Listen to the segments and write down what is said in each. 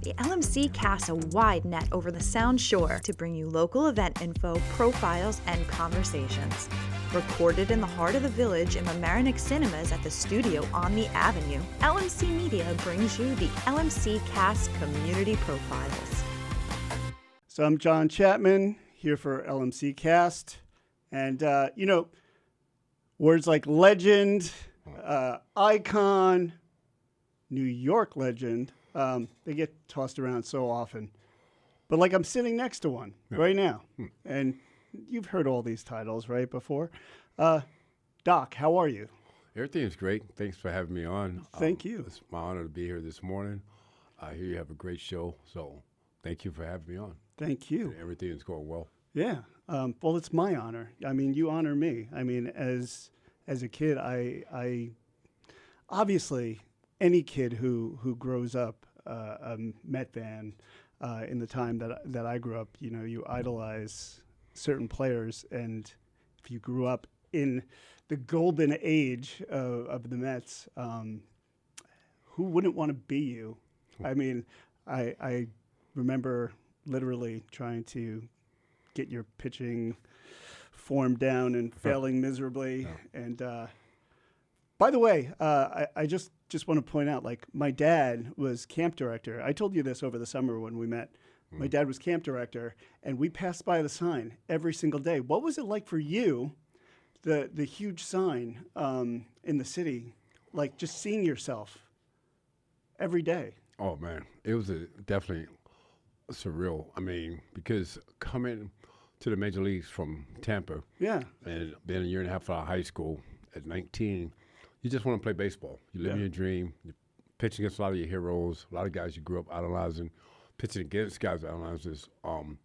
The LMC casts a wide net over the Sound Shore to bring you local event info, profiles, and conversations. Recorded in the heart of the village in Mamaroneck Cinemas at the studio on the Avenue, LMC Media brings you the LMC Cast Community Profiles. So I'm Jon Chattman, here for LMC Cast. And, words like legend, icon, New York legend, they get tossed around so often. But like I'm sitting next to one right now. And you've heard all these titles, right, before. Doc, how are you? Everything's great. Thanks for having me on. Thank you. It's my honor to be here this morning. I hear you have a great show, so thank you for having me on. Thank you. And everything is going well. Yeah. Well, it's my honor. I mean, you honor me. I mean, as a kid, I obviously any kid who grows up a Met fan in the time that I grew up, you idolize certain players, and if you grew up in the golden age of the Mets, who wouldn't want to be you? I mean, I remember literally trying to get your pitching form down and failing miserably. And by the way, I just want to point out, like, my dad was camp director. I told you this over the summer when we met. My dad was camp director, and we passed by the sign every single day. What was it like for you, the huge sign in the city, like just seeing yourself every day? Oh, man. It was definitely surreal. I mean, because coming to the major leagues from Tampa and being a year and a half out of high school at 19, you just want to play baseball. You live in your dream. You pitch against a lot of your heroes, a lot of guys you grew up idolizing, pitching against guys idolizers,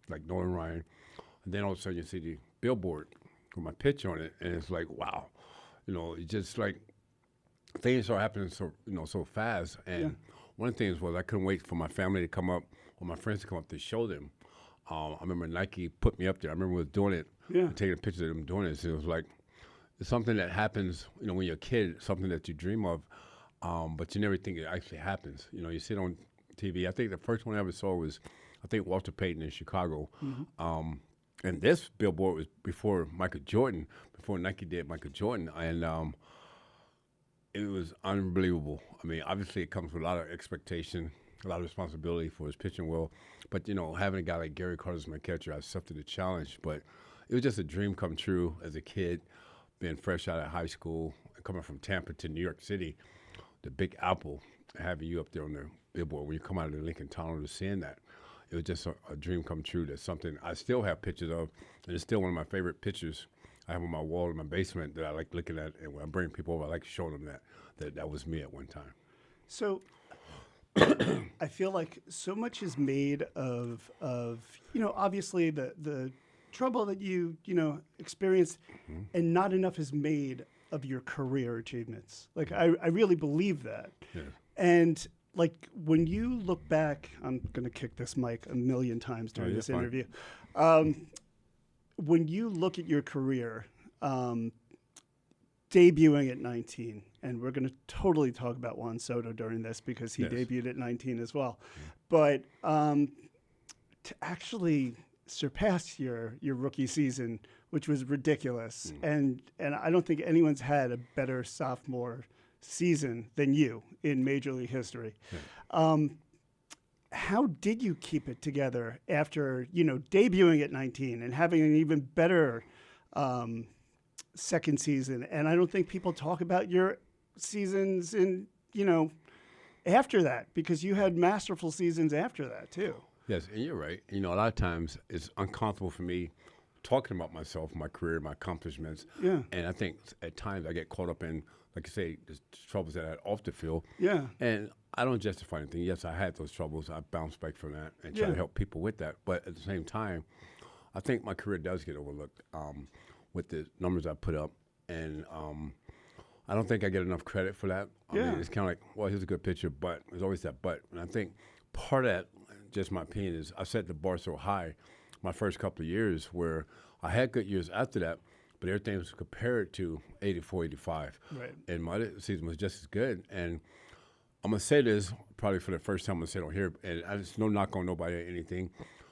like Nolan Ryan. And then all of a sudden you see the billboard with my pitch on it, and it's like, wow. It's just like things start happening so fast. And one of the things was I couldn't wait for my family to come up or my friends to come up to show them. I remember Nike put me up there. I remember we was doing it, taking a picture of them doing it. So it was like, it's something that happens, when you're a kid, something that you dream of, but you never think it actually happens. You see it on TV. I think the first one I ever saw was, Walter Payton in Chicago. And this billboard was before Michael Jordan, before Nike did Michael Jordan. And it was unbelievable. I mean, obviously it comes with a lot of expectation, a lot of responsibility for his pitching will. But, having a guy like Gary Carter as my catcher, I accepted the challenge. But it was just a dream come true as a kid, being fresh out of high school, coming from Tampa to New York City, the Big Apple, having you up there on the billboard when you come out of the Lincoln Tunnel to seeing that. It was just a dream come true. That's something I still have pictures of, and it's still one of my favorite pictures I have on my wall in my basement that I like looking at. And when I bring people over, I like showing them that was me at one time. So I feel like so much is made of obviously the trouble that you experienced, and not enough is made of your career achievements. Like, I really believe that. Yeah. And like, when you look back, I'm going to kick this mic a million times during this interview. When you look at your career, debuting at 19, and we're going to totally talk about Juan Soto during this because he debuted at 19 as well. But to actually surpass your rookie season, which was ridiculous, and I don't think anyone's had a better sophomore season than you in Major League history. How did you keep it together after debuting at 19 and having an even better second season? And I don't think people talk about your seasons in after that, because you had masterful seasons after that too. Yes, and you're right. A lot of times it's uncomfortable for me talking about myself, my career, my accomplishments. Yeah. And I think at times I get caught up in, like you say, the troubles that I had off the field. Yeah. And I don't justify anything. Yes, I had those troubles. I bounced back from that and try to help people with that. But at the same time, I think my career does get overlooked with the numbers I put up. And I don't think I get enough credit for that. I mean, it's kind of like, well, he's a good pitcher, but there's always that but. And I think part of that, just my opinion, is I set the bar so high my first couple of years where I had good years after that, but everything was compared to 84, 85. Right. And my other season was just as good. And I'm going to say this probably for the first time. I'm going to say it on here, and it's no knock on nobody or anything.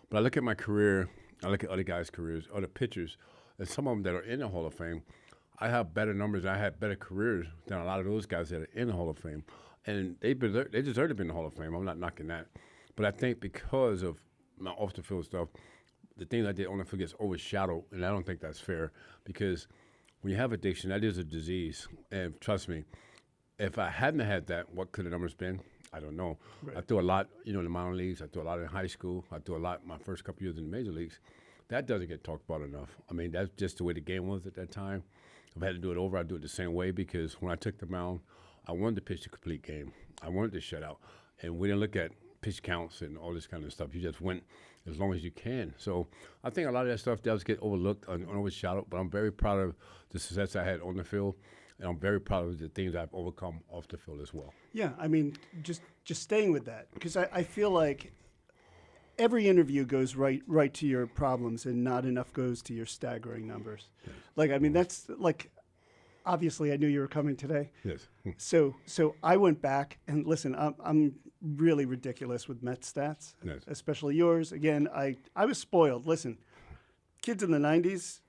But I look at my career, I look at other guys' careers, other pitchers, and some of them that are in the Hall of Fame. I have better numbers. I had better careers than a lot of those guys that are in the Hall of Fame. And they deserve to be in the Hall of Fame. I'm not knocking that. But I think because of my off-the-field stuff, the things I did on the field gets overshadowed, and I don't think that's fair because when you have addiction, that is a disease. And trust me, if I hadn't had that, what could the numbers been? I don't know. Right. I threw a lot, in the minor leagues. I threw a lot in high school. I threw a lot my first couple years in the major leagues. That doesn't get talked about enough. I mean, that's just the way the game was at that time. If I had to do it over, I'd do it the same way because when I took the mound, I wanted to pitch the complete game. I wanted to shut out. And we didn't look at pitch counts and all this kind of stuff. You just went as long as you can. So I think a lot of that stuff does get overlooked and overshadowed, but I'm very proud of the success I had on the field. And I'm very proud of the things I've overcome off the field as well. Yeah, I mean, just staying with that, because I feel like every interview goes right to your problems and not enough goes to your staggering numbers. Yes. Like, I mean, that's like, obviously I knew you were coming today. Yes. So I went back and listen, I'm really ridiculous with Mets stats, yes. Especially yours. Again, I was spoiled. Listen, kids in the 90s,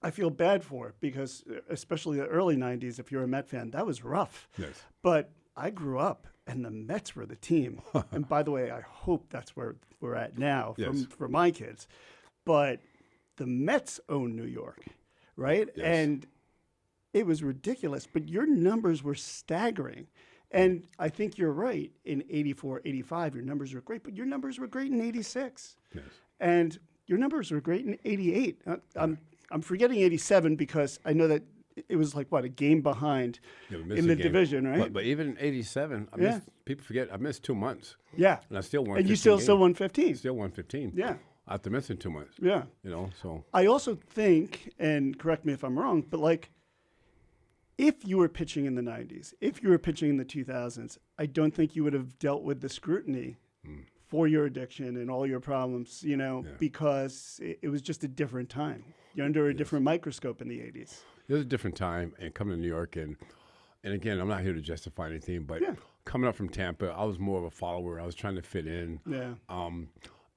I feel bad for it because especially the early 90s, if you're a Met fan, that was rough. Yes. But I grew up and the Mets were the team. And by the way, I hope that's where we're at now for my kids. But the Mets own New York, right? Yes. And it was ridiculous, but your numbers were staggering. And I think you're right. In 84, 85, your numbers were great, but your numbers were great in 86. Yes. And your numbers were great in 88. I'm forgetting 87 because I know that it was like, a game behind in the division, right? But even in 87, people forget, I missed 2 months. Yeah. And I still won 15 And you still won 15. Still won 15. Yeah. After missing 2 months. Yeah. So. I also think, and correct me if I'm wrong, but like, if you were pitching in the 90s, if you were pitching in the 2000s, I don't think you would have dealt with the scrutiny for your addiction and all your problems, because it was just a different time. You're under a different microscope in the 80s. It was a different time, and coming to New York, and again, I'm not here to justify anything, but coming up from Tampa, I was more of a follower. I was trying to fit in. Yeah.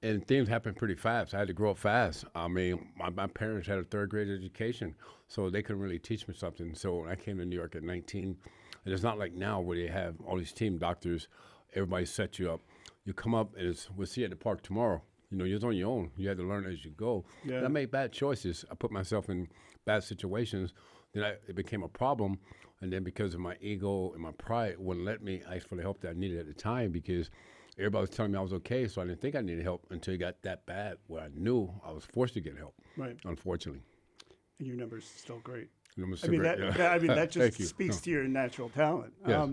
And things happened pretty fast. I had to grow up fast. I mean, my parents had a third-grade education, so they couldn't really teach me something. So when I came to New York at 19, and it's not like now where they have all these team doctors, everybody set you up. You come up, and we'll see you at the park tomorrow. You're on your own. You had to learn as you go. Yeah. And I made bad choices. I put myself in bad situations. Then it became a problem. And then because of my ego and my pride, it wouldn't let me ask for the help that I needed at the time because everybody was telling me I was okay, so I didn't think I needed help until it got that bad where I knew I was forced to get help, unfortunately. And your numbers are still great. That just speaks to your natural talent. Yes.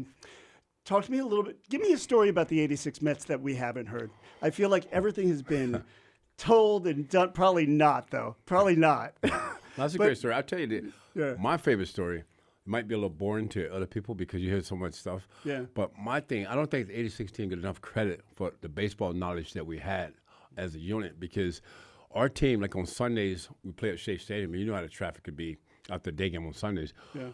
Talk to me a little bit. Give me a story about the 86 Mets that we haven't heard. I feel like everything has been told and done. Probably not, though. Probably not. That's a great story. I'll tell you my favorite story. It might be a little boring to other people because you hear so much stuff. Yeah. But my thing, I don't think the 86 team got enough credit for the baseball knowledge that we had as a unit because our team, like on Sundays, we play at Shea Stadium, and you know how the traffic could be after the day game on Sundays. Yeah.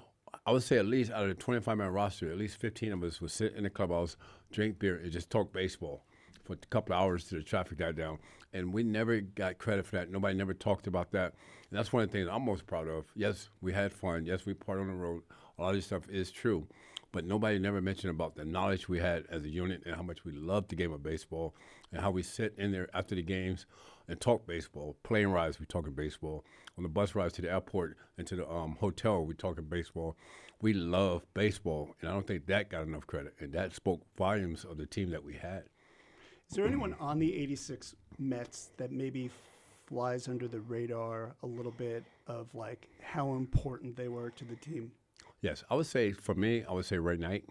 I would say at least out of the 25-man roster, at least 15 of us would sit in the clubhouse, drink beer, and just talk baseball for a couple of hours till the traffic died down. And we never got credit for that. Nobody never talked about that. And that's one of the things I'm most proud of. Yes, we had fun. Yes, we partied on the road. A lot of this stuff is true. But nobody never mentioned about the knowledge we had as a unit and how much we loved the game of baseball and how we sit in there after the games and talk baseball. Plane rides, we talking baseball. On the bus rides to the airport and to the hotel, we talking baseball. We love baseball, and I don't think that got enough credit. And that spoke volumes of the team that we had. Is there anyone on the 86 Mets that maybe flies under the radar a little bit of like how important they were to the team? Yes, I would say for me, Ray Knight.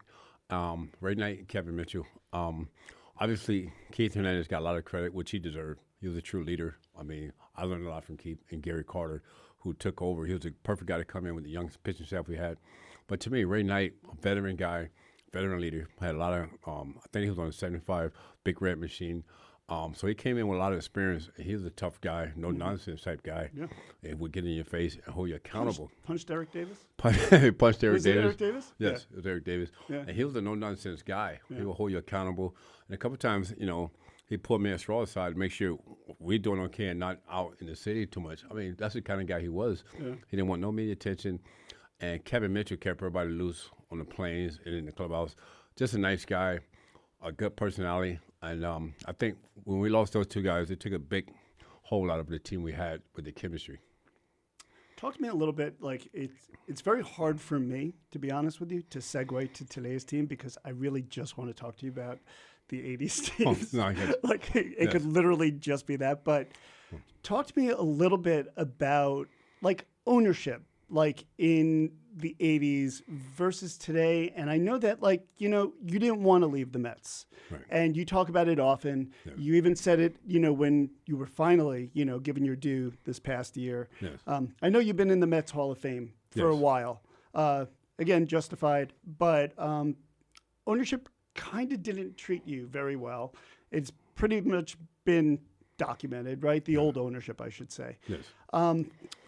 Ray Knight and Kevin Mitchell. Obviously, Keith Hernandez got a lot of credit, which he deserved. He was a true leader. I mean, I learned a lot from Keith and Gary Carter, who took over. He was a perfect guy to come in with the young pitching staff we had. But to me, Ray Knight, a veteran guy, veteran leader, had a lot of, I think he was on a 75 Big Red machine. So he came in with a lot of experience. He was a tough guy, no nonsense type guy. Yeah. And would get in your face and hold you accountable. Punched Eric Davis? Punched Eric Was Davis. it Eric Davis? Yes, it was Eric Davis. Yeah. And he was a no nonsense guy. Yeah. He would hold you accountable. And a couple times, he pulled me a straw aside to make sure we're doing okay and not out in the city too much. I mean, that's the kind of guy he was. Yeah. He didn't want no media attention. And Kevin Mitchell kept everybody loose on the planes and in the clubhouse. Just a nice guy, a good personality. And I think when we lost those two guys, it took a big hole out of the team we had with the chemistry. Talk to me a little bit. Like it's very hard for me, to be honest with you, to segue to today's team because I really just want to talk to you about the 80s teams. No, like it could literally just be that. But talk to me a little bit about like ownership, like in the 80s versus today. And I know that you didn't want to leave the Mets. Right. And you talk about it often. Yeah. You even said it, when you were finally, given your due this past year. Yes. I know you've been in the Mets Hall of Fame for a while. Again, justified. But ownership kind of didn't treat you very well. It's pretty much been documented, right? The old ownership, I should say. Yes.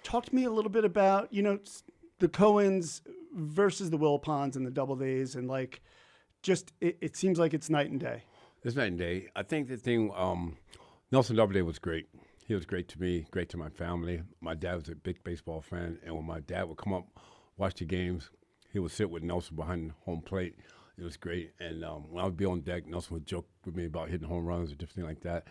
Talk to me a little bit about, the Cohens versus the Wilpons and the Doubledays, and it seems like it's night and day. It's night and day. I think the thing, Nelson Doubleday was great. He was great to me, great to my family. My dad was a big baseball fan, and when my dad would come up, watch the games, he would sit with Nelson behind home plate. It was great. And when I would be on deck, Nelson would joke with me about hitting home runs or different things like that.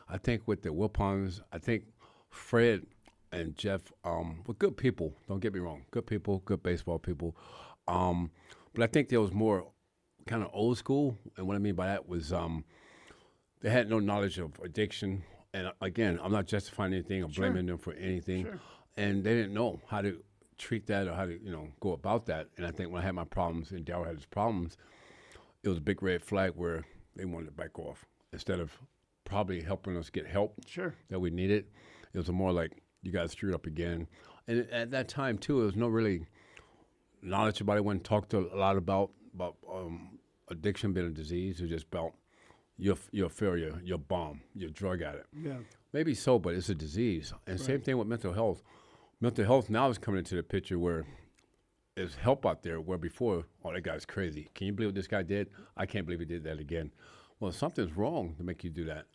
I think with the Wilpons, I think Fred and Jeff were good people. Don't get me wrong. Good people, good baseball people. But I think there was more kind of old school. And what I mean by that was they had no knowledge of addiction. And again, I'm not justifying anything or blaming them for anything. Sure. And they didn't know how to treat that or how to, go about that. And I think when I had my problems and Darryl had his problems, it was a big red flag where they wanted to back off. Instead of probably helping us get help that we needed, it was more like, you guys screwed up again. And at that time, too, there was no really knowledge about it. Wasn't talked a lot about addiction being a disease. It was just about you're a failure, you're a bomb, you're a drug addict. Yeah. Maybe so, but it's a disease. And same thing with mental health. Mental health now is coming into the picture where there's help out there where before, that guy's crazy. Can you believe what this guy did? I can't believe he did that again. Well, something's wrong to make you do that.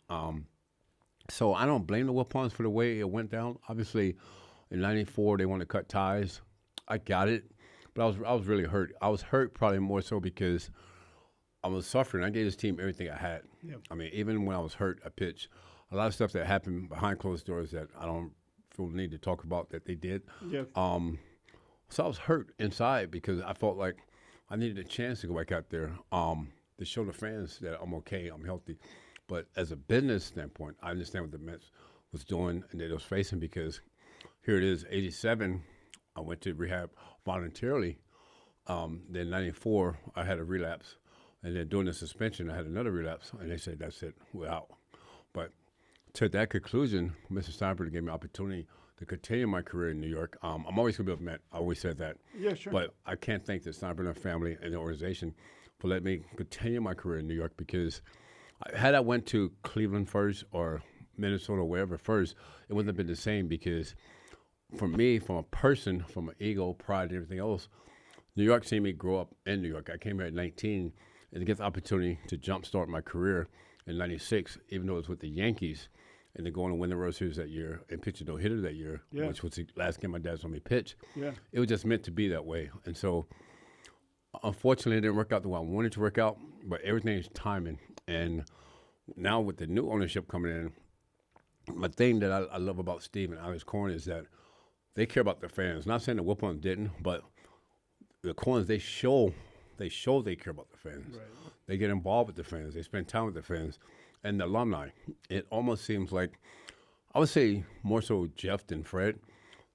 So I don't blame the Wilpons for the way it went down. Obviously, in '94 they wanted to cut ties. I got it, but I was really hurt. I was hurt probably more so because I was suffering. I gave this team everything I had. Yep. I mean, even when I was hurt, I pitched. A lot of stuff that happened behind closed doors that I don't feel the need to talk about that they did. Yep. So I was hurt inside because I felt like I needed a chance to go back out there to show the fans that I'm okay, I'm healthy. But as a business standpoint, I understand what the Mets was doing and they was facing because here it is, 87, I went to rehab voluntarily. Then 94, I had a relapse. And then during the suspension, I had another relapse. And they said, that's it, we're out. But to that conclusion, Mr. Steinbrenner gave me an opportunity to continue my career in New York. I'm always going to be a Met. I always said that. Yeah, sure. But I can't thank the Steinbrenner family and the organization for letting me continue my career in New York because had I went to Cleveland first or Minnesota or wherever first, it wouldn't have been the same because for me, from a person, from an ego, pride, and everything else, New York seen me grow up in New York. I came here at 19 and to get the opportunity to jumpstart my career in 96, even though it was with the Yankees, and to go on and win the World Series that year and pitch a no-hitter that year, which was the last game my dad saw me pitch. Yeah. It was just meant to be that way. And so, unfortunately, it didn't work out the way I wanted to work out, but everything is timing. And now with the new ownership coming in, my thing that I love about Steve and Alex Corn is that they care about their fans. Not saying the Wilpons didn't, but the Corns, they show they care about the fans. Right. They get involved with the fans. They spend time with the fans. And the alumni, it almost seems like, I would say more so Jeff than Fred,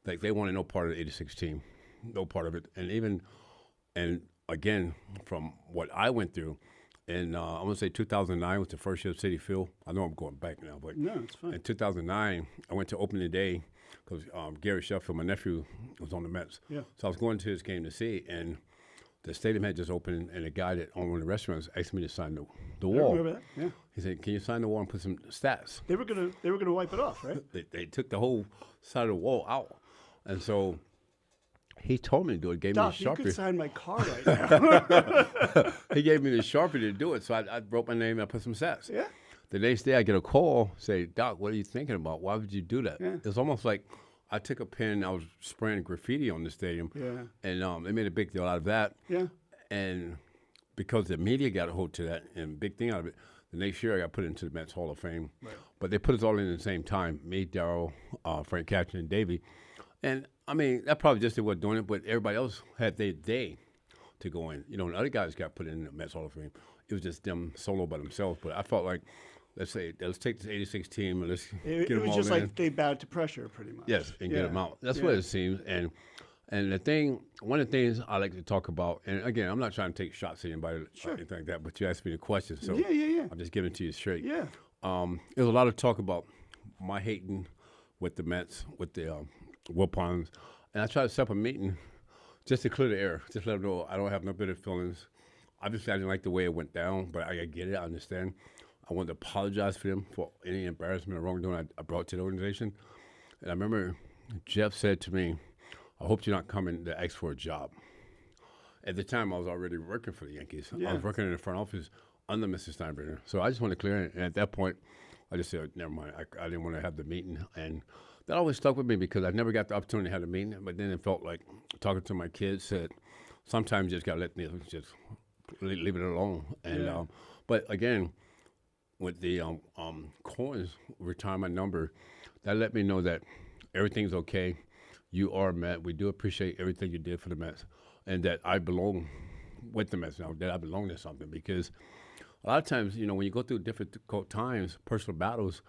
like they wanted no part of the 86 team, no part of it. And again, from what I went through, and I want to say 2009 was the first year of Citi Field. I know I'm going back now, but no, it's fine. In 2009, I went to opening day because Gary Sheffield, my nephew, was on the Mets. Yeah. So I was going to his game to see, and the stadium had just opened, and the guy that owned one of the restaurants asked me to sign the I wall. remember that. Yeah. He said, "Can you sign the wall and put some stats?" They were gonna wipe it off, right? They took the whole side of the wall out, and so he told me to do it. Gave Doc, me the you Sharpie. could sign my car right now. He gave me the Sharpie to do it, so I wrote my name and I put some stats. Yeah. The next day I get a call, say, "Doc, what are you thinking about? Why would you do that?" Yeah. It's almost like I took a pen, I was spraying graffiti on the stadium, and they made a big deal out of that. Yeah. And because the media got a hold to that and big thing out of it, the next year I got put into the Mets Hall of Fame. Right. But they put us all in at the same time, me, Darryl, Frank Catchman, and Davey. And, I mean, that probably just they were doing it, but everybody else had their day to go in. You know, and other guys got put in the Mets Hall of Fame. It was just them solo by themselves. But I felt like, let's take this 86 team and let's get them all in. It was just like they bowed to pressure pretty much. Yes, and get them out. That's what it seems. And the thing, one of the things I like to talk about, and again, I'm not trying to take shots at anybody or anything like that, but you asked me the question, so I'm just giving it to you straight. Yeah. There's a lot of talk about my hating with the Mets, with the Wilpons, and I try to set up a meeting just to clear the air, just let them know I don't have no bitter feelings. Obviously, I didn't like the way it went down, but I get it, I understand. I want to apologize for them for any embarrassment or wrongdoing I brought to the organization. And I remember Jeff said to me, "I hope you're not coming to ask for a job." At the time, I was already working for the Yankees. I was working in the front office under Mr. Steinbrenner. So I just wanted to clear it. And at that point, I just said, never mind. I didn't want to have the meeting. And that always stuck with me because I never got the opportunity to have the meeting. But then it felt like talking to my kids said, sometimes you just got to let them just leave it alone. And but again, with the Coins retirement my number, that let me know that everything's okay. You are a Met. We do appreciate everything you did for the Mets, and that I belong with the Mets now, that I belong to something. Because a lot of times, you know, when you go through difficult times, personal battles,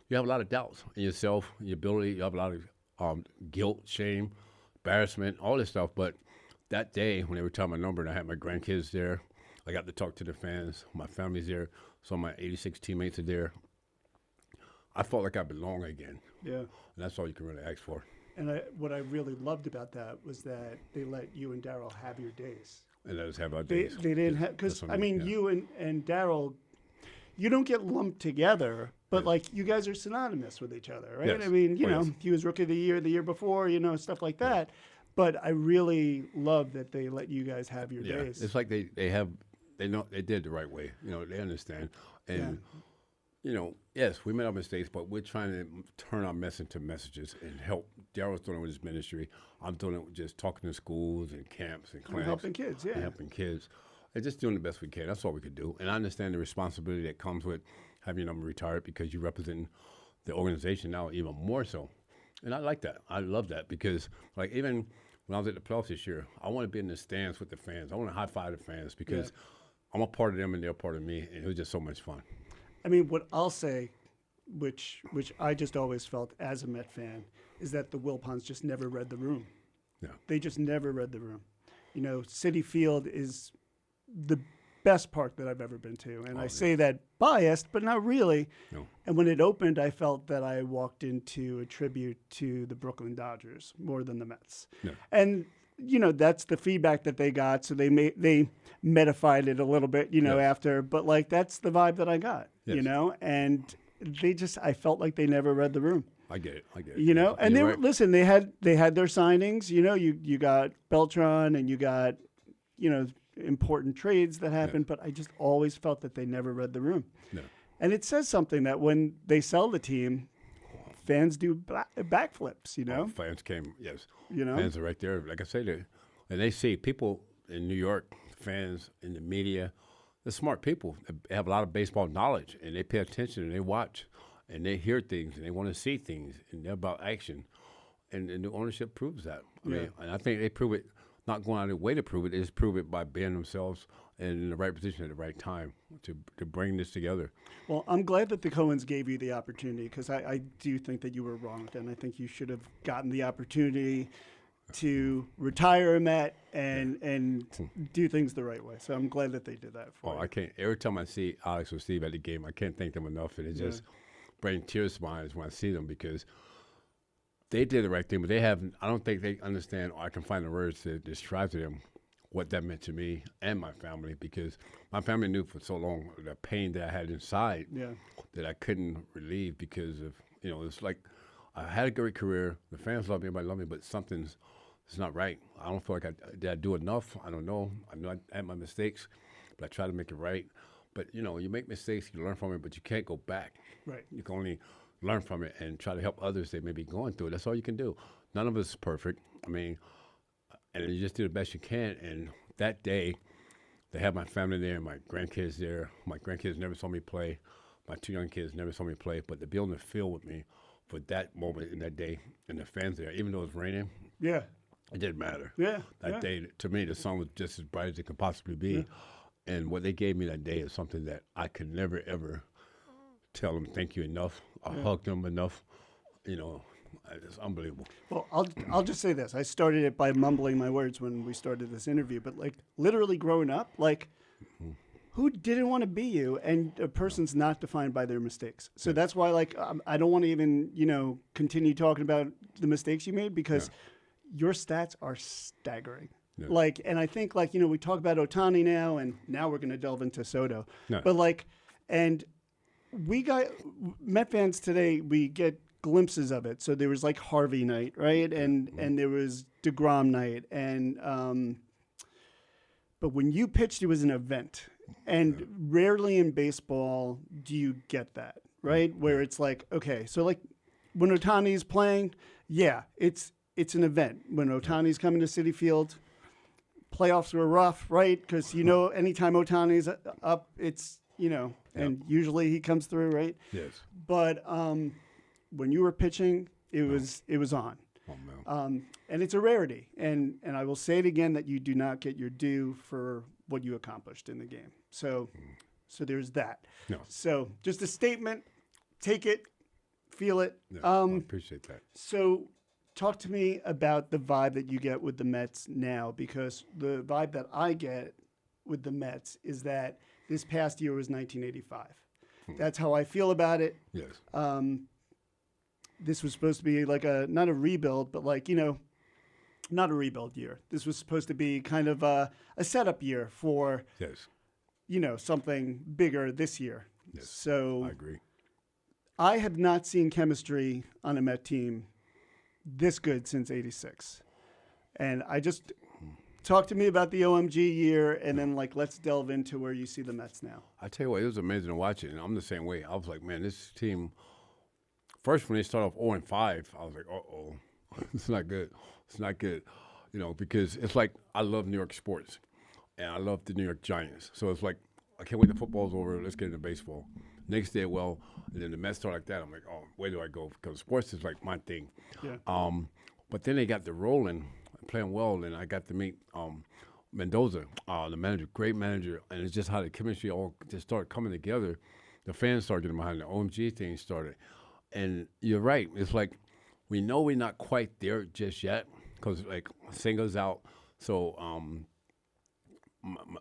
you have a lot of doubts in yourself, your ability. You have a lot of guilt, shame, embarrassment, all this stuff. But that day, when they retired my number and I had my grandkids there, I got to talk to the fans. My family's there. So my 86 teammates are there. I felt like I belong again. Yeah. And that's all you can really ask for. And what I really loved about that was that they let you and Darryl have your days. And let us have our days. They didn't have, because, I mean, you and Darryl, you don't get lumped together, but, like, you guys are synonymous with each other, right? Yes. I mean, you know, he was Rookie of the Year before, you know, stuff like that. But I really love that they let you guys have your days. It's like they know they did the right way. You know, they understand. And, you know, yes, we made our mistakes, but we're trying to turn our mess into messages and help. Daryl's doing it with his ministry. I'm doing it with just talking to schools and camps and clinics. And helping kids, And helping kids. And just doing the best we can. That's all we could do. And I understand the responsibility that comes with having your number retired because you represent the organization now even more so. And I like that. I love that because, like, even when I was at the playoffs this year, I want to be in the stands with the fans. I want to high-five the fans because I'm a part of them and they're a part of me, and it was just so much fun. I mean, what I'll say, which I just always felt as a Met fan, is that the Wilpons just never read the room. Yeah. They just never read the room. You know, Citi Field is the best park that I've ever been to. And I say that biased, but not really. No. And when it opened, I felt that I walked into a tribute to the Brooklyn Dodgers more than the Mets. No. And, you know, that's the feedback that they got. So they metified it a little bit, you know, after. But, like, that's the vibe that I got, you know. And I felt like they never read the room. I get it. You know, and listen, they had their signings. You know, you got Beltran and you got, you know, important trades that happened, but I just always felt that they never read the room. No. And it says something that when they sell the team, fans do backflips, you know? Fans came, yes. You know? Fans are right there. Like I say, and they see people in New York, fans in the media, they're smart people. They have a lot of baseball knowledge, and they pay attention, and they watch, and they hear things, and they want to see things, and they're about action. And the ownership proves that. I mean, and I think they prove it. Not going out of their way to prove it, they just prove it by being themselves and in the right position at the right time to bring this together. Well, I'm glad that the Coens gave you the opportunity because I do think that you were wrong then. I think you should have gotten the opportunity to retire a Met and do things the right way. So I'm glad that they did that for you. I can't. Every time I see Alex or Steve at the game, I can't thank them enough. And it just brings tears to my eyes when I see them because they did the right thing, but I don't think they understand or I can find the words to describe to them what that meant to me and my family, because my family knew for so long the pain that I had inside that I couldn't relieve because of, it's like I had a great career. The fans love me, everybody love me, but it's not right. I don't feel like did I do enough? I don't know. I know I had my mistakes, but I try to make it right. But, you make mistakes, you learn from it, but you can't go back. Right. You can only learn from it and try to help others that may be going through it. That's all you can do. None of us is perfect. I mean, and you just do the best you can. And that day, they had my family there, my grandkids there. My grandkids never saw me play. My 2 young kids never saw me play. But to be on the field with me for that moment in that day, and the fans there, even though it was raining, it didn't matter. That day, to me, the sun was just as bright as it could possibly be. And what they gave me that day is something that I could never, ever tell them thank you enough. I hugged them enough. It's unbelievable. Well, I'll just say this. I started it by mumbling my words when we started this interview, but like literally growing up, like who didn't want to be you? And a person's not defined by their mistakes. So that's why like I don't want to even, continue talking about the mistakes you made because your stats are staggering. Yeah. Like, and I think like, we talk about Ohtani now, and now we're going to delve into Soto. But like, and we got Met fans today, we get glimpses of it. So there was like Harvey night, right? And there was DeGrom night. And, but when you pitched, it was an event. And rarely in baseball do you get that, right? Where it's like, okay, so like when Ohtani's playing, it's an event. When Ohtani's coming to Citi Field, playoffs were rough, right? Because, anytime Ohtani's up, it's, and usually he comes through, right? Yes. But when you were pitching, it was on. Oh, no. And it's a rarity. And I will say it again that you do not get your due for what you accomplished in the game. So there's that. No. So just a statement. Take it. Feel it. Yeah, I appreciate that. So talk to me about the vibe that you get with the Mets now, because the vibe that I get with the Mets is that this past year was 1985. That's how I feel about it. Yes. This was supposed to be like not a rebuild, but like, not a rebuild year. This was supposed to be kind of a setup year for, something bigger this year. Yes. So I agree. I have not seen chemistry on a Met team this good since '86. And I just talk to me about the OMG year, and then like let's delve into where you see the Mets now. I tell you what, it was amazing to watch it, and I'm the same way. I was like, man, this team. First, when they start off 0-5, I was like, it's not good. It's not good, because it's like I love New York sports, and I love the New York Giants. So it's like I can't wait the football's over. Let's get into baseball. Next day, and then the Mets start like that. I'm like, oh, where do I go? Because sports is like my thing. Yeah. But then they got the rolling, playing well, and I got to meet Mendoza, the manager, great manager, and it's just how the chemistry all just started coming together. The fans started getting behind the OMG thing started. And you're right. It's like we know we're not quite there just yet because, like, Senga's out. So,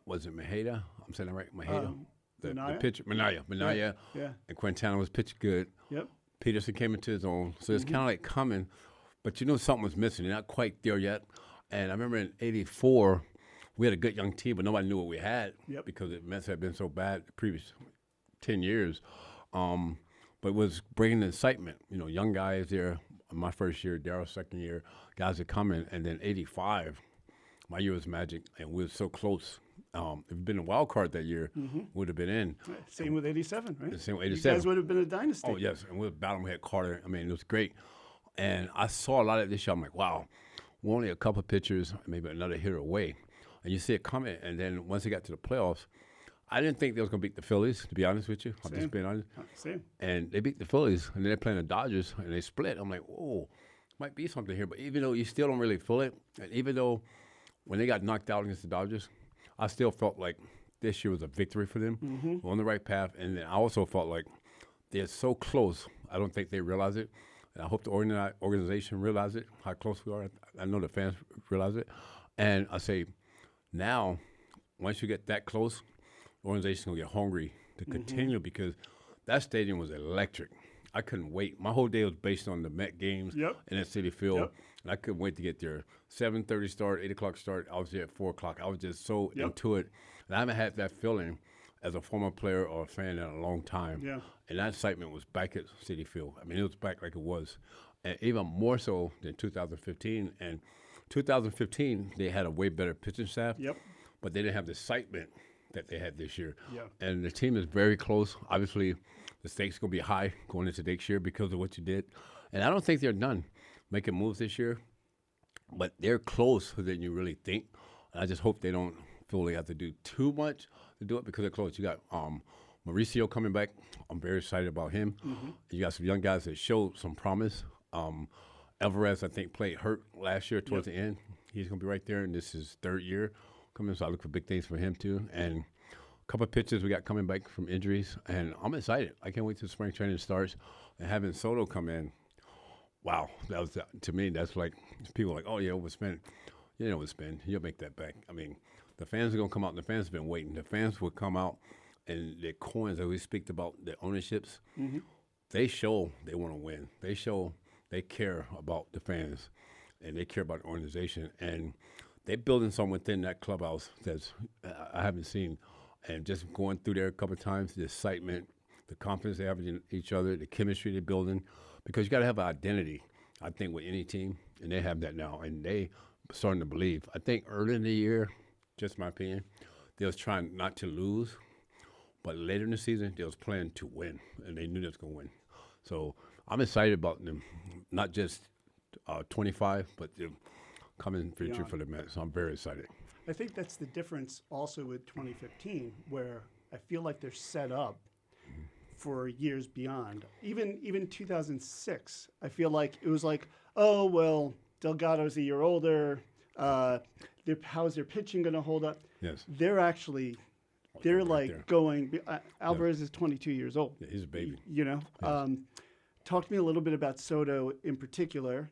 was it Maheda? I'm saying that right? Maheda? The pitcher. Minaya. Yeah. And Quintana was pitching good. Yep. Peterson came into his own. So it's kind of like coming, but something was missing. They're not quite there yet. And I remember in '84, we had a good young team, but nobody knew what we had because the Mets had been so bad the previous 10 years. But it was bringing the excitement. Young guys there. My first year, Daryl's second year, guys are coming. And then '85, my year was magic, and we were so close. If it'd been a wild card that year, would have been in. Right. Same with '87, right? Same with '87. '87. You guys would have been a dynasty. Oh, yes. And we were battling. We had Carter. I mean, it was great. And I saw a lot of this year. I'm like, wow, we're only a couple of pitchers, maybe another hitter away. And you see it coming. And then once they got to the playoffs, I didn't think they was going to beat the Phillies, to be honest with you. I'm just being honest. Same. And they beat the Phillies, and then they're playing the Dodgers, and they split. I'm like, whoa, might be something here. But even though you still don't really feel it, and even though when they got knocked out against the Dodgers, I still felt like this year was a victory for them. We're on the right path. And then I also felt like they're so close. I don't think they realize it. And I hope the organization realize it, how close we are. I know the fans realize it. And I say, now, once you get that close, the organization will get hungry to continue because that stadium was electric. I couldn't wait. My whole day was based on the Met games in that City Field, and I couldn't wait to get there. 7:30 start, 8 o'clock start. I was there at 4 o'clock. I was just so into it, and I haven't had that feeling as a former player or a fan in a long time. Yeah. And that excitement was back at City Field. I mean, it was back like it was, and even more so than 2015. And 2015, they had a way better pitching staff. Yep. But they didn't have the excitement that they had this year. Yeah. And the team is very close. Obviously, the stakes going to be high going into next year because of what you did. And I don't think they're done making moves this year, but they're closer than you really think. And I just hope they don't feel they have to do too much to do it because they're close. You got Mauricio coming back. I'm very excited about him. Mm-hmm. You got some young guys that showed some promise. Alvarez, I think, played hurt last year towards the end. He's going to be right there, and this is his third year coming, so I look for big things for him too. And a couple of pitchers we got coming back from injuries, and I'm excited. I can't wait till spring training starts. And having Soto come in, wow, that was to me. That's like people are like, oh yeah, overspend. You didn't overspend. You'll make that back. I mean, the fans are gonna come out. And the fans have been waiting. The fans will come out, and their coins that we speak about, their ownerships, they show they want to win. They show they care about the fans, and they care about the organization, and they're building something within that clubhouse that's I haven't seen. And just going through there a couple of times, the excitement, the confidence they have in each other, the chemistry they're building, because you got to have an identity, I think, with any team, and they have that now, and they starting to believe. I think early in the year, just my opinion, they was trying not to lose, but later in the season, they was playing to win, and they knew they was going to win. So I'm excited about them, not just 25, but the coming future for the Mets. So I'm very excited. I think that's the difference also with 2015, where I feel like they're set up for years beyond. Even 2006, I feel like it was like, oh, well, Delgado's a year older. How's their pitching going to hold up? Yes. They're actually, they're like right going, Alvarez is 22 years old. Yeah, he's a baby. You know? Yes. Talk to me a little bit about Soto in particular.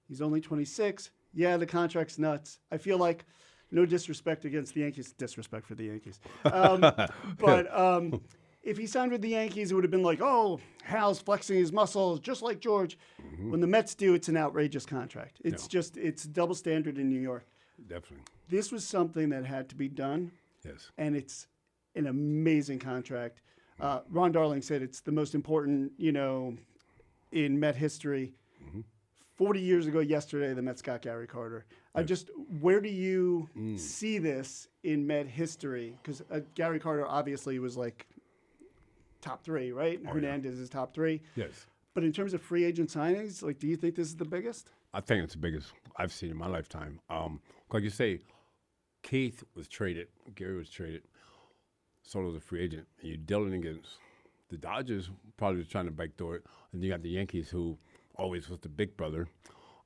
He's only 26. Yeah, the contract's nuts. I feel like, no disrespect against the Yankees, disrespect for the Yankees. But if he signed with the Yankees, it would have been like, oh, Hal's flexing his muscles just like George. Mm-hmm. When the Mets do, it's an outrageous contract. It's it's double standard in New York. Definitely. This was something that had to be done. Yes. And it's an amazing contract. Ron Darling said it's the most important, in Met history. Mm-hmm. 40 years ago yesterday, the Mets got Gary Carter. Where do you see this in Met history? Because Gary Carter obviously was like top three, right? Oh, Hernandez is top three. Yes. But in terms of free agent signings, do you think this is the biggest? I think it's the biggest I've seen in my lifetime. Like you say, Keith was traded, Gary was traded, Soto's a free agent, and you're dealing against the Dodgers, probably trying to backdoor it, and you got the Yankees, who always was the big brother,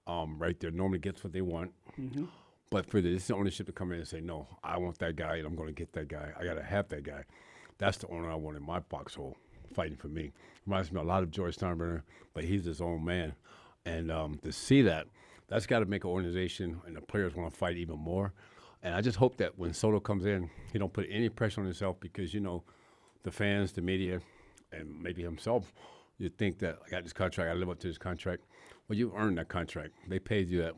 right there, normally gets what they want. Mm-hmm. But for this ownership to come in and say, no, I want that guy, and I'm going to get that guy. I got to have that guy. That's the owner I want in my foxhole, fighting for me. Reminds me a lot of George Steinbrenner, but he's his own man. And to see that, that's got to make an organization and the players want to fight even more. And I just hope that when Soto comes in, he don't put any pressure on himself because, the fans, the media, and maybe himself, you think that I got this contract, I live up to this contract. Well, you earned that contract. They paid you that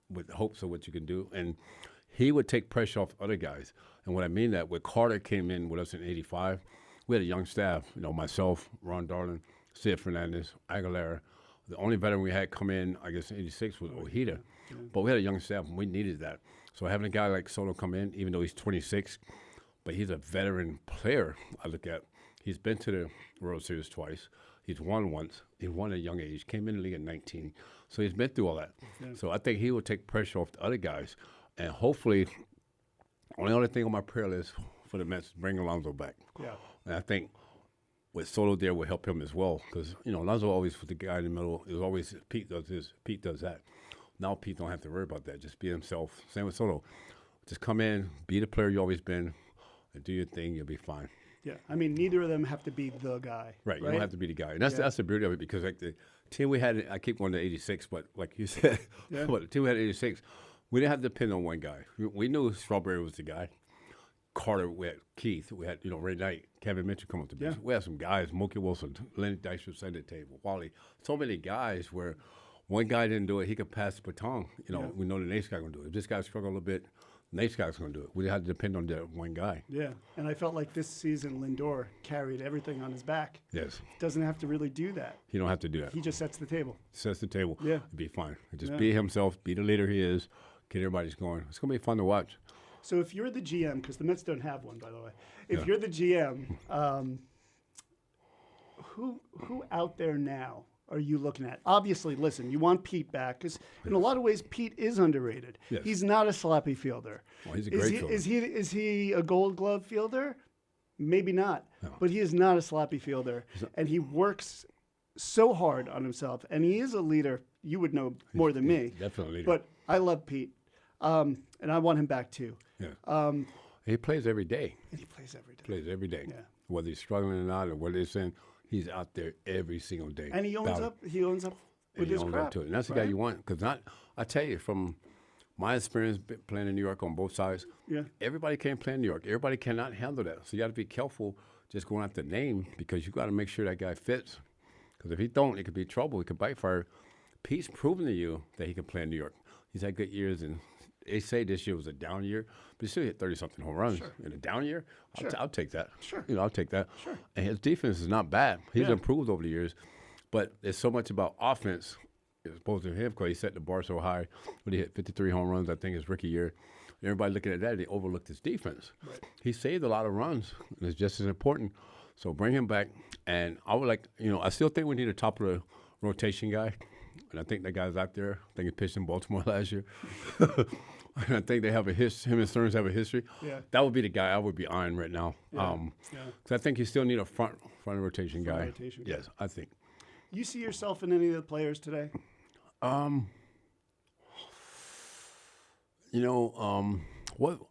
with hopes of what you can do. And he would take pressure off other guys. And what I mean that, when Carter came in with us in 85, we had a young staff, myself, Ron Darling, Sid Fernandez, Aguilera. The only veteran we had come in, I guess, in 86 was Ojeda. Yeah. But we had a young staff, and we needed that. So having a guy like Soto come in, even though he's 26, but he's a veteran player, I look at. He's been to the World Series twice. He's won once. He won at a young age. Came in the league at 19. So he's been through all that. Yeah. So I think he will take pressure off the other guys. And hopefully, only other thing on my prayer list for the Mets is bring Alonso back. Yeah. And I think with Soto there will help him as well. Because, Alonso always was the guy in the middle. It was always Pete does this, Pete does that. Now Pete don't have to worry about that. Just be himself. Same with Soto. Just come in, be the player you always been, and do your thing. You'll be fine. Yeah, I mean, neither of them have to be the guy. Right, you don't have to be the guy. And that's the beauty of it, because like the team we had, I keep going to 86, but like you said, but the team we had 86, we didn't have to depend on one guy. We knew Strawberry was the guy. Carter, we had Keith, we had, Ray Knight, Kevin Mitchell come up to bench. We had some guys, Mookie Wilson, Lenny Dykstra, center table, Wally. So many guys where one guy didn't do it, he could pass the baton. We know the next guy going to do it. If this guy struggled a little bit, the next guy's going to do it. We had to depend on that one guy. Yeah, and I felt like this season Lindor carried everything on his back. Yes. Doesn't have to really do that. He don't have to do that. He just sets the table. Sets the table. Yeah. It'd be fine. Just be himself, be the leader he is, get everybody's going. It's going to be fun to watch. So if you're the GM, because the Mets don't have one, by the way, if you're the GM, who out there now are you looking at? Obviously, listen, you want Pete back because in a lot of ways Pete is underrated. Yes. He's not a sloppy fielder. Well, he's a great fielder. Is he a Gold Glove fielder? Maybe not, but he is not a sloppy fielder, and he works so hard on himself, and he is a leader. You would know more than me. Definitely a leader. But I love Pete, and I want him back too. Yeah. He plays every day. And he plays every day. Plays every day. Yeah. Whether he's struggling or not, or what they're saying, he's out there every single day. And he owns up. He owns up with his crap. To it. And that's the guy you want. Because I tell you, from my experience playing in New York on both sides, everybody can't play in New York. Everybody cannot handle that. So you got to be careful just going after the name because you got to make sure that guy fits. Because if he don't, it could be trouble. It could bite fire. Pete's proven to you that he can play in New York. He's had good years, and they say this year was a down year, but he still hit 30-something home runs. Sure. In a down year, I'll take that. Sure. I'll take that. Sure. And his defense is not bad. He's improved over the years, but there's so much about offense as opposed to him because he set the bar so high. When he hit 53 home runs, I think his rookie year. Everybody looking at that, they overlooked his defense. Right. He saved a lot of runs, and it's just as important. So bring him back, and I would like, I still think we need a top of the rotation guy, and I think that guy's out there. I think he pitched in Baltimore last year. And I think they have him and Stearns have a history. Yeah. That would be the guy I would be eyeing right now. Yeah. So I think you still need a front rotation guy. Rotation guy. Yes, I think. You see yourself in any of the players today? What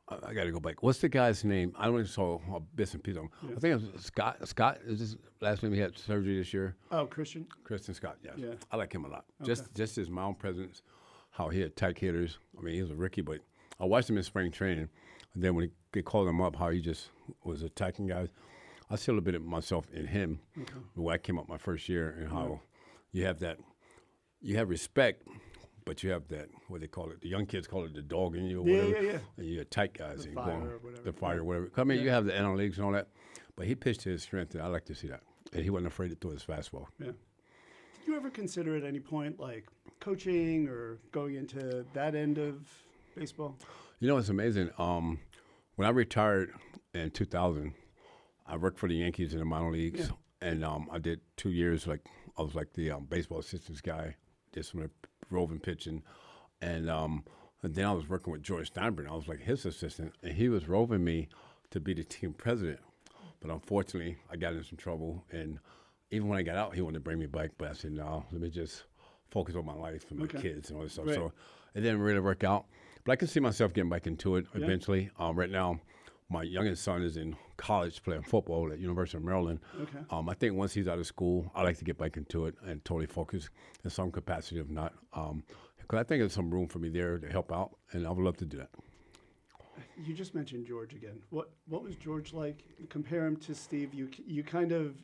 I got to go back. What's the guy's name? I don't even saw a bits and pieces. I think it was Scott. Scott is his last name. He had surgery this year. Oh, Christian Scott. Yes. Yeah. I like him a lot. Okay. Just his mound presence, how he attacked hitters. I mean, he was a rookie, but I watched him in spring training, and then when they called him up, how he just was attacking guys. I see a little bit of myself in him when I came up my first year, and how you have respect. But you have that, what they call it, the young kids call it the dog in you or whatever. Yeah. And you attack guys. The and fire go or whatever. The fire or whatever. I mean, you have the analytics and all that. But he pitched to his strength, and I like to see that. And he wasn't afraid to throw his fastball. Yeah. Did you ever consider at any point, like, coaching or going into that end of baseball? It's amazing. When I retired in 2000, I worked for the Yankees in the minor leagues. Yeah. And I did 2 years, I was like the baseball assistance guy, did some of the roving pitching, and then I was working with George Steinbrenner. I was like his assistant, and he was roving me to be the team president. But unfortunately, I got in some trouble, and even when I got out, he wanted to bring me back, but I said, no, let me just focus on my life and my kids and all this stuff. Right. So it didn't really work out. But I can see myself getting back into it eventually. Right now, my youngest son is in college playing football at University of Maryland. Okay. I think once he's out of school, I like to get back into it and totally focus in some capacity, if not. Because I think there's some room for me there to help out, and I would love to do that. You just mentioned George again. What was George like? Compare him to Steve. You kind of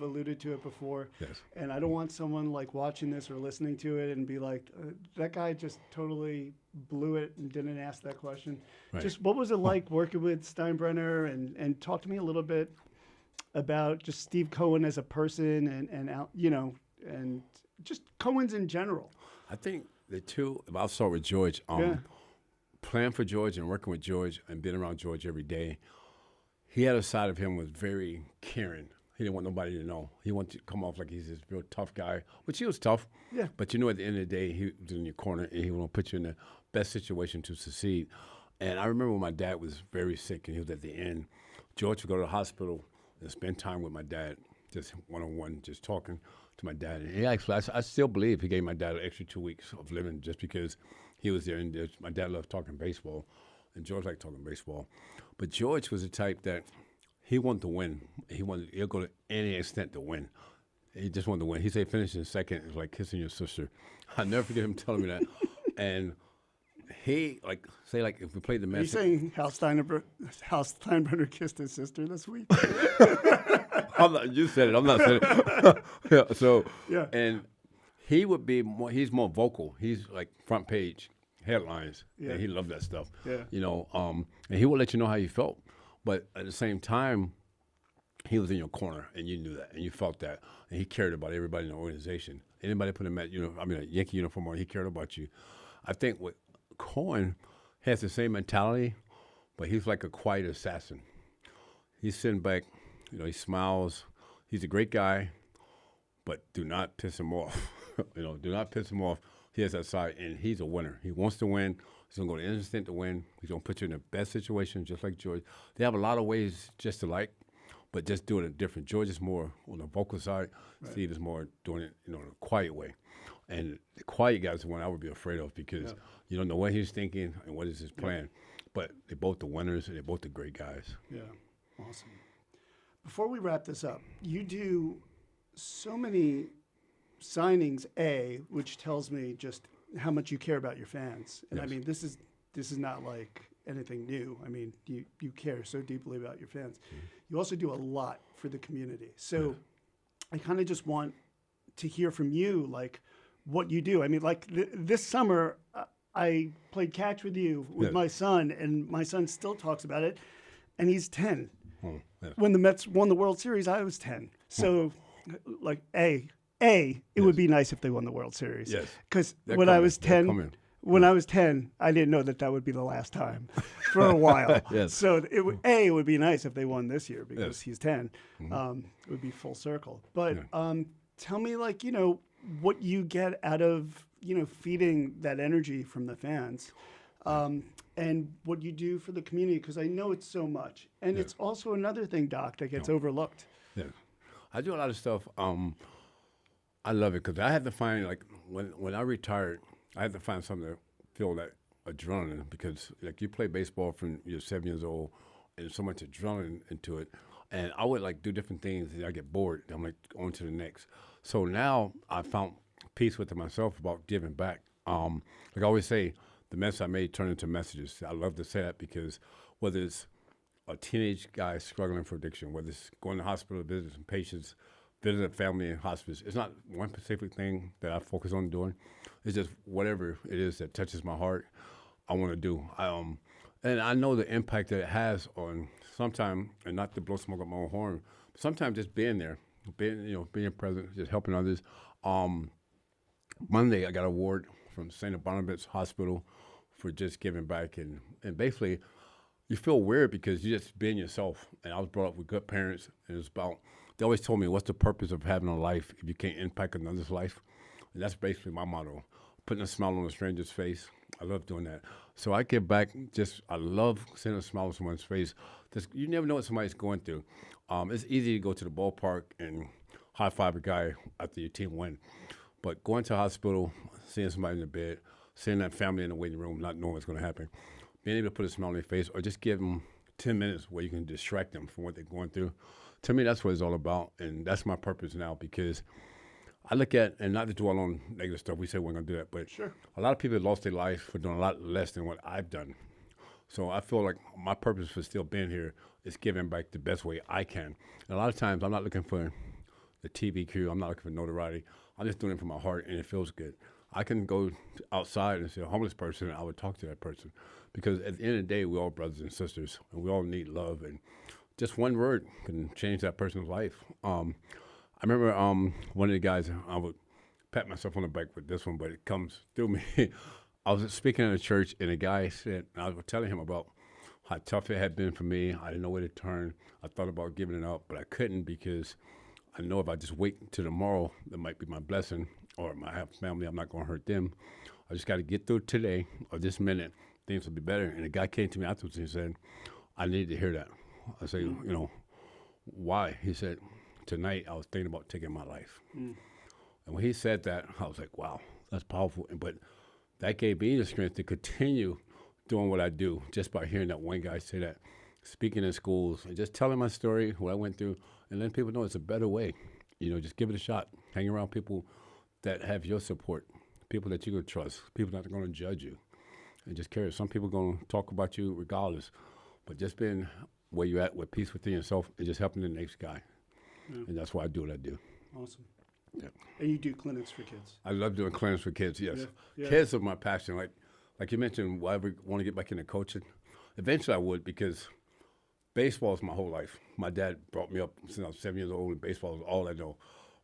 alluded to it before. Yes. And I don't want someone like watching this or listening to it and be like, that guy just totally blew it and didn't ask that question. Right. Just what was it like working with Steinbrenner, and talk to me a little bit about just Steve Cohen as a person and just Cohens in general. I think the two. I'll start with George. Playing for George and working with George and being around George every day, he had a side of him was very caring. He didn't want nobody to know. He wanted to come off like he's this real tough guy, which he was tough. Yeah. But at the end of the day, he was in your corner, and he want to put you in the best situation to succeed. And I remember when my dad was very sick, and he was at the end. George would go to the hospital and spend time with my dad, just one-on-one, just talking to my dad. And he actually, I still believe he gave my dad an extra 2 weeks of living just because he was there. And my dad loved talking baseball, and George liked talking baseball. But George was the type that he wanted to win. He'll go to any extent to win. He just wanted to win. He said finishing second is like kissing your sister. I'll never forget him telling me that. And he like say like if we played the Are you message. saying Hal Steinbrenner kissed his sister this week? You said it. I'm not saying it. Yeah, so Yeah. and he would be more. He's more vocal. He's like front page headlines. Yeah. And he loved that stuff. Yeah. And he would let you know how you felt, but at the same time, he was in your corner, and you knew that, and you felt that, and he cared about everybody in the organization. Anybody put him at a Yankee uniform on, he cared about you. I think what Cohen has the same mentality, but he's like a quiet assassin. He's sitting back, he smiles. He's a great guy, but do not piss him off. Do not piss him off. He has that side, and he's a winner. He wants to win. He's going to go the instant to win. He's going to put you in the best situation, just like George. They have a lot of ways just to like, but just doing it different. George is more on the vocal side. Right. Steve is more doing it, in a quiet way. And the quiet guy is the one I would be afraid of because you don't know what he's thinking and what is his plan. But they're both the winners, and they're both the great guys. Yeah, awesome. Before we wrap this up, you do so many signings, which tells me just how much you care about your fans. And yes. I mean, this is not like anything new. I mean, you care so deeply about your fans. Mm-hmm. You also do a lot for the community. So I kind of just want to hear from you, like, what you do. I mean, like this summer, I played catch with you with my son, and my son still talks about it, and he's 10. When the Mets won the World Series, I was 10. So, like, it would be nice if they won the World Series. Yes. Because when I was 10, I didn't know that would be the last time for a while. Yes. So it would be nice if they won this year because he's 10. Mm-hmm. It would be full circle. But tell me, like, what you get out of, feeding that energy from the fans. And what you do for the community, because I know it's so much. And it's also another thing, Doc, that gets overlooked. Yeah. I do a lot of stuff. I love it because I had to find, like, when I retired, I had to find something to feel that adrenaline because, like, you play baseball from you're 7 years old and there's so much adrenaline into it. And I would, like, do different things and I get bored. I'm like, on to the next. So now I found peace within myself about giving back. Like I always say, the mess I made turned into messages. I love to say that because whether it's a teenage guy struggling for addiction, whether it's going to hospital, visiting patients, visiting a family in hospice, it's not one specific thing that I focus on doing. It's just whatever it is that touches my heart, I want to do. And I know the impact that it has on sometimes, and not to blow smoke up my own horn, but sometimes just being there, being present, just helping others. Monday, I got an award from St. Barnabas Hospital for just giving back. And basically, you feel weird because you're just being yourself. And I was brought up with good parents. And it's about, they always told me, what's the purpose of having a life if you can't impact another's life? And that's basically my motto, putting a smile on a stranger's face. I love doing that. So I give back, I love seeing a smile on someone's face. You never know what somebody's going through. It's easy to go to the ballpark and high-five a guy after your team win. But going to a hospital, seeing somebody in the bed, seeing that family in the waiting room, not knowing what's going to happen, being able to put a smile on their face or just give them 10 minutes where you can distract them from what they're going through. To me, that's what it's all about, and that's my purpose now because I look at, and not to dwell on negative stuff, we say we're going to do that, but a lot of people have lost their life for doing a lot less than what I've done. So I feel like my purpose for still being here is giving back the best way I can. And a lot of times I'm not looking for the TV crew, I'm not looking for notoriety. I'm just doing it from my heart, and it feels good. I can go outside and see a homeless person, and I would talk to that person. Because at the end of the day, we're all brothers and sisters, and we all need love. And just one word can change that person's life. I remember one of the guys, I would pat myself on the back with this one, but it comes through me. I was speaking at a church, and a guy said, I was telling him about how tough it had been for me. I didn't know where to turn. I thought about giving it up, but I couldn't because I know if I just wait until tomorrow, that might be my blessing, or I have family, I'm not going to hurt them. I just got to get through today or this minute, things will be better. And the guy came to me afterwards and he said, I need to hear that. I said, why? He said, tonight I was thinking about taking my life. And when he said that, I was like, wow, that's powerful. But that gave me the strength to continue doing what I do just by hearing that one guy say that, speaking in schools and just telling my story, what I went through, and letting people know it's a better way. Just give it a shot. Hang around people that have your support, people that you can trust, people that are going to judge you. and just carry it. Some people going to talk about you regardless, but just being where you're at with peace within yourself and just helping the next guy. Yeah. And that's why I do what I do. Awesome. Yeah. And you do clinics for kids? I love doing clinics for kids, yes. Yeah. Kids are my passion. Like you mentioned, will I ever want to get back into coaching? Eventually I would, because baseball is my whole life. My dad brought me up since I was 7 years old, and baseball is all I know.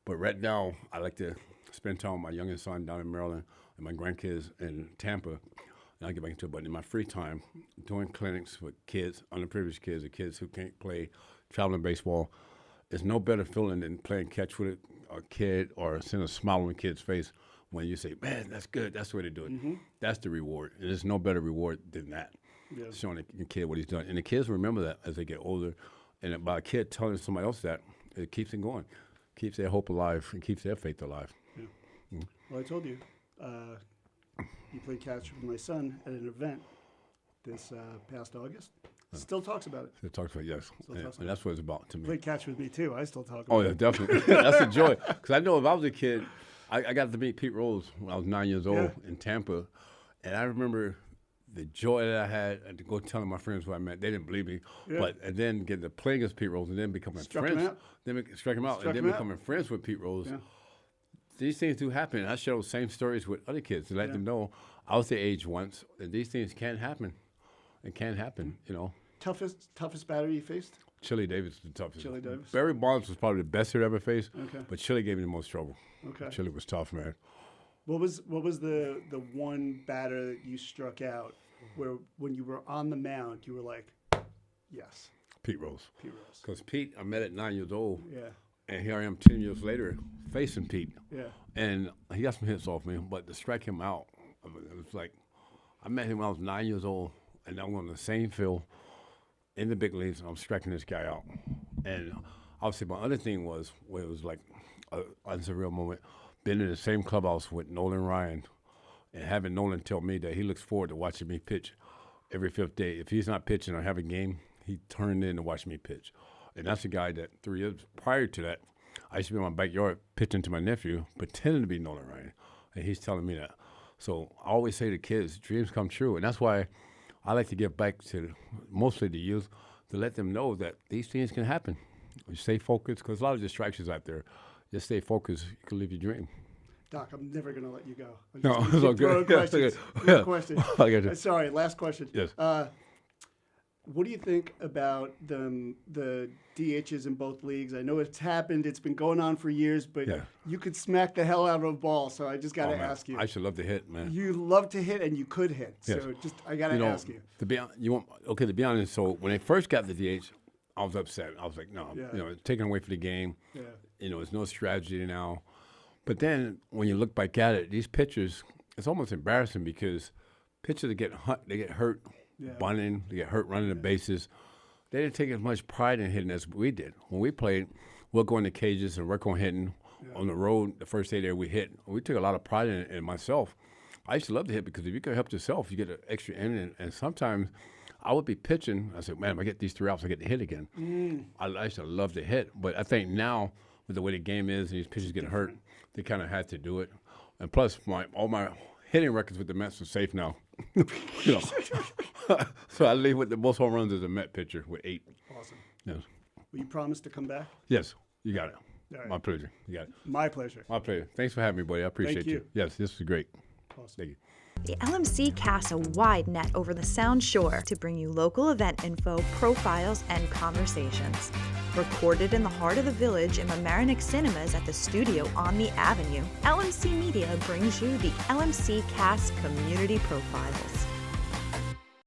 But right now, I like to spend time with my youngest son down in Maryland and my grandkids in Tampa. And I'll get back into it. But in my free time, doing clinics with kids, underprivileged kids, or kids who can't play traveling baseball, there's no better feeling than playing catch with a kid or seeing a smile on a kid's face when you say, man, that's good. That's the way to do it. Mm-hmm. That's the reward. And there's no better reward than that, showing the kid what he's done. And the kids remember that as they get older. And by a kid telling somebody else that, it keeps them going, keeps their hope alive, and keeps their faith alive. Yeah. Mm-hmm. Well, I told you, you played catch with my son at an event this past August. Still talks about it. Still talks about it, yes. And that's what it's about to me. Played catch with me, too. I still talk about it. Oh, yeah, definitely. That's a joy. Because I know if I was a kid, I got to meet Pete Rose when I was 9 years old in Tampa. And I remember the joy that I had and to go telling my friends who I met. They didn't believe me. Yeah. And then getting to play against Pete Rose and then becoming friends. Struck him out. And then becoming friends with Pete Rose. Yeah. These things do happen. And I share those same stories with other kids to let them know I was their age once, and these things can happen. It can happen, you know. Toughest batter you faced? Chili Davis was the toughest. Chili Davis. Barry Bonds was probably the best he'd ever faced. Okay. But Chili gave me the most trouble. Okay. Chili was tough, man. What was the one batter that you struck out where when you were on the mound you were like, yes? Pete Rose. Pete Rose. Because Pete, I met at 9 years old. Yeah. And here I am 10 years later facing Pete. Yeah. And he got some hits off me, but to strike him out, it was like, I met him when I was 9 years old, and I'm on the same field in the big leagues, and I'm striking this guy out. And obviously my other thing was, where it was like a surreal moment, being in the same clubhouse with Nolan Ryan, and having Nolan tell me that he looks forward to watching me pitch every fifth day. If he's not pitching or have a game, he turned in to watch me pitch. And that's a guy that 3 years prior to that, I used to be in my backyard pitching to my nephew, pretending to be Nolan Ryan. And he's telling me that. So I always say to kids, dreams come true. And that's why I like to give back to mostly the youth to let them know that these things can happen. You stay focused, because a lot of distractions out there. Just stay focused. You can live your dream. Doc, I'm never going to let you go. No, it's all good. Question. Sorry, last question. Yes. What do you think about the DHs in both leagues? I know it's happened. It's been going on for years, but you could smack the hell out of a ball. So I just got to ask you. I should love to hit, man. You love to hit, and you could hit. Yes. So I got to ask you. To be honest, so when they first got the DH, I was upset. I was like, no, it's taken away from the game. Yeah. There's no strategy now. But then when you look back at it, these pitchers, it's almost embarrassing because pitchers they get hurt bunting, they get hurt running the bases. They didn't take as much pride in hitting as we did. When we played, we'll go in the cages and work on hitting. On the road, the first day there, we hit. We took a lot of pride in it. And myself, I used to love to hit because if you can help yourself, you get an extra inning. And sometimes I would be pitching. I said, man, if I get these 3 outs, I get to hit again. I used to love to hit. But I think now, with the way the game is and these pitchers get hurt, they kind of had to do it. And plus, all my hitting records with the Mets are safe now. So I leave with the most home runs as a Met pitcher with 8. Awesome. Yes. Will you promise to come back? Yes, you got it. Right. My pleasure. You got it. My pleasure. My pleasure. Thanks for having me, buddy. I appreciate you. Yes, this was great. Awesome. Thank you. The LMC casts a wide net over the Sound Shore to bring you local event info, profiles, and conversations. Recorded in the heart of the village in Mamaroneck Cinemas at the studio on the Avenue, LMC Media brings you the LMC Cast Community Profiles.